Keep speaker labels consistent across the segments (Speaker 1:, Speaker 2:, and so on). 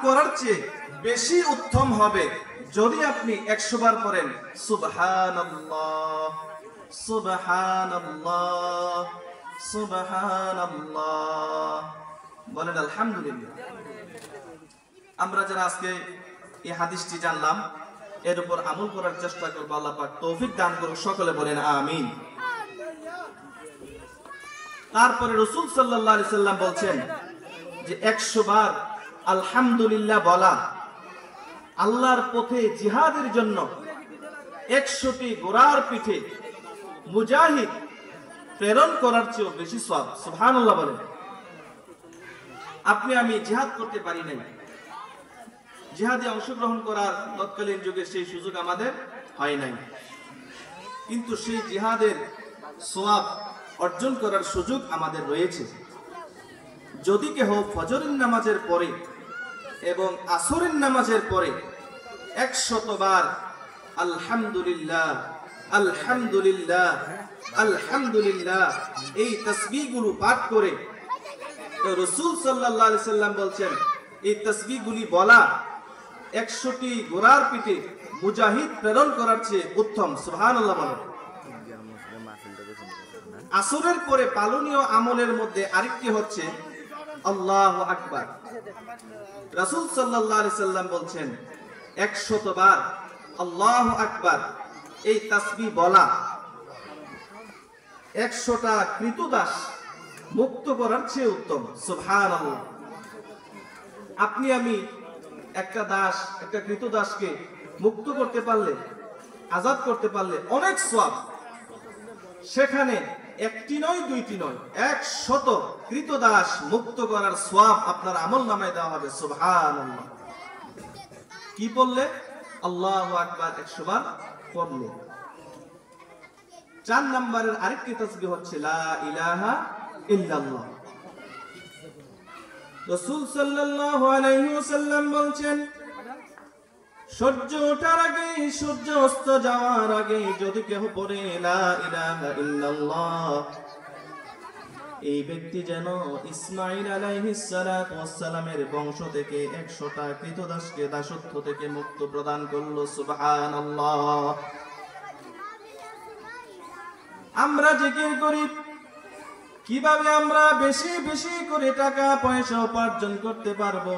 Speaker 1: করার চেয়ে বেশি উত্তম হবে যদি আপনি 100 বার পড়েন সুবহানাল্লাহ সুবহানাল্লাহ সুবহানাল্লাহ, বলেন আলহামদুলিল্লাহ। আমরা যারা আজকে এই হাদিসটি জানলাম এর উপর আমল করার চেষ্টা করব, আল্লাহ পাক তৌফিক দান করুন, সকলে বলেন আমিন। তারপরে রাসূল সাল্লাল্লাহু আলাইহি সাল্লাম বলছেন যে 100 বার আলহামদুলিল্লাহ বলা আল্লাহর পথে জিহাদের জন্য 100টি ঘোড়ার পিঠে মুজাহিদ প্রেরণ করার চেয়ে বেশি সওয়াব। সুবহানাল্লাহ বলেন। আপনি আমি জিহাদ করতে পারি নাই, জিহাদে অংশগ্রহণ করার তৎকালীন যুগে সেই সুযোগ আমাদের হয় নাই, কিন্তু সেই জিহাদের সওয়াব অর্জন করার সুযোগ আমাদের রয়েছে। যদি কেহ ফজরের নামাজের পরে এবং আসরের নামাজের পরে 100 বার আলহামদুলিল্লাহ আলহামদুলিল্লাহ আলহামদুলিল্লাহ এই তাসবিহগুলো পাঠ করে, তো রাসূল সাল্লাল্লাহু আলাইহি সাল্লাম বলছেন এই তাসবিহগুলি বলা 100টি ঘোড়ার পিঠে মুজাহিদ প্রেরণ করার চেয়ে উত্তম। সুবহানাল্লাহ বলেন। আসরের পরে পালনীয় আমলের মধ্যে আরেকটি হচ্ছে আল্লাহু আকবার। রাসূল সাল্লাল্লাহু আলাইহি সাল্লাম বলছেন 100 বার আল্লাহু আকবার এই তাসবিহ বলা 100টা কৃতদাস মুক্ত করার চেয়ে উত্তম। সুবহানাল্লাহ। আপনি আমি একটা দাস, একটা কৃতদাসকে মুক্ত করতে পারলে, আজাদ করতে পারলে অনেক সওয়াব। সেখানে একটি নয়, দুইটি নয়, 100 কৃতদাস মুক্ত করার সওয়াব আপনার আমলনামায় দেওয়া হবে। সুবহানাল্লাহ। কি বললে? আল্লাহু আকবার 100 বার পড়লে। 4 নম্বরের আরেকটি তাসবিহ হচ্ছে লা ইলাহা ইল্লাল্লাহ। রাসূল সাল্লাল্লাহু আলাইহি ওয়াসাল্লাম বলেন সূর্য ওঠার আগে, সূর্য অস্ত যাওয়ার আগে যদি কেউ পড়ে লা ইলাহা ইল্লাল্লাহ, এই ব্যক্তি যেন ইসমাঈল আলাইহিস সালাতু ওয়াস সালামের বংশ থেকে 100টা কৃতদাসকে দাসত্ব থেকে মুক্ত প্রদান করলো। সুবহানাল্লাহ। আমরা জিকির করি কিভাবে আমরা বেশি বেশি করে টাকা পয়সা উপার্জন করতে পারবো।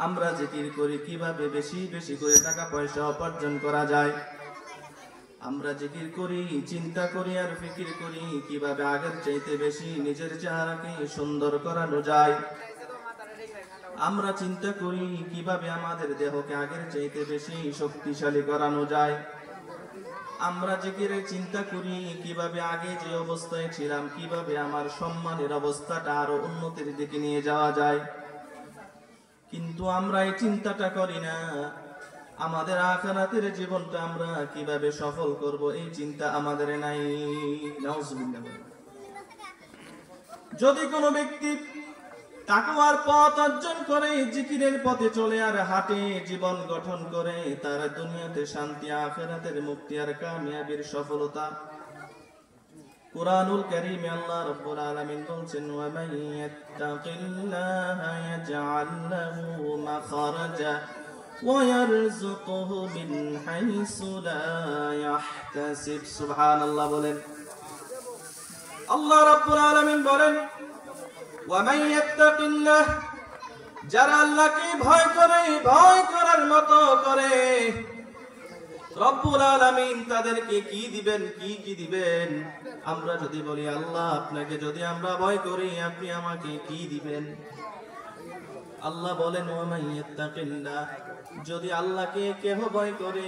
Speaker 1: আমরা জিকির করি কিভাবে বেশি বেশি করে টাকা পয়সা উপার্জন করা যায়। আমরা জিকির করি, চিন্তা করি আর ফিকির করি কিভাবে আগের চাইতে বেশি নিজের চেহারাকে সুন্দর করানো যায়। আমরা চিন্তা করি কিভাবে আমাদের দেহকে আগের চাইতে বেশি শক্তিশালী করানো যায়। আমরা জিকিরে চিন্তা করি কিভাবে আগে যে অবস্থায় ছিলাম কিভাবে আমার সম্মানের অবস্থাটা আরো উন্নতির দিকে নিয়ে যাওয়া যায়। কিন্তু আমরা এই চিন্তাটা করি না আমাদের আখিরাতের জীবনটা আমরা কিভাবে সফল করব, এই চিন্তা আমাদের নাই। নাউজুবিল্লাহ। যদি কোনো ব্যক্তি তাকওয়ার পথ অর্জন করে, জিকিরের পথে চলে আর হাঁটে, জীবন গঠন করে, তার দুনিয়াতে শান্তি, আখিরাতের মুক্তি আর কামিয়াবির সফলতা। কুরআনুল কারীমে আল্লাহ রাব্বুল আলামিন বলেন ওয়া মান ইয়াত্তাকিল্লাহা ইয়াজআল লাহু মাখরাজা ওয়া ইয়ারযুকুহু মিন হাইসু লা ইয়াহতাসিব। সুবহানাল্লাহ বলেন। আল্লাহ রাব্বুল আলামিন বলেন ওয়া মান ইয়াত্তাকিল্লাহ, যারা আল্লাহকে ভয় করে, ভয় করার মতো করে, রব্বুল আলামিন তাদেরকে কি দিবেন, কি দিবেন? আমরা যদি বলি আল্লাহ আপনাকে যদি আমরা ভয় করি আপনি আমাকে কি দিবেন? আল্লাহ বলেন ওয়া মান ইয়াত্তাকিল্লাহ, যদি আল্লাহকে কেহ ভয় করে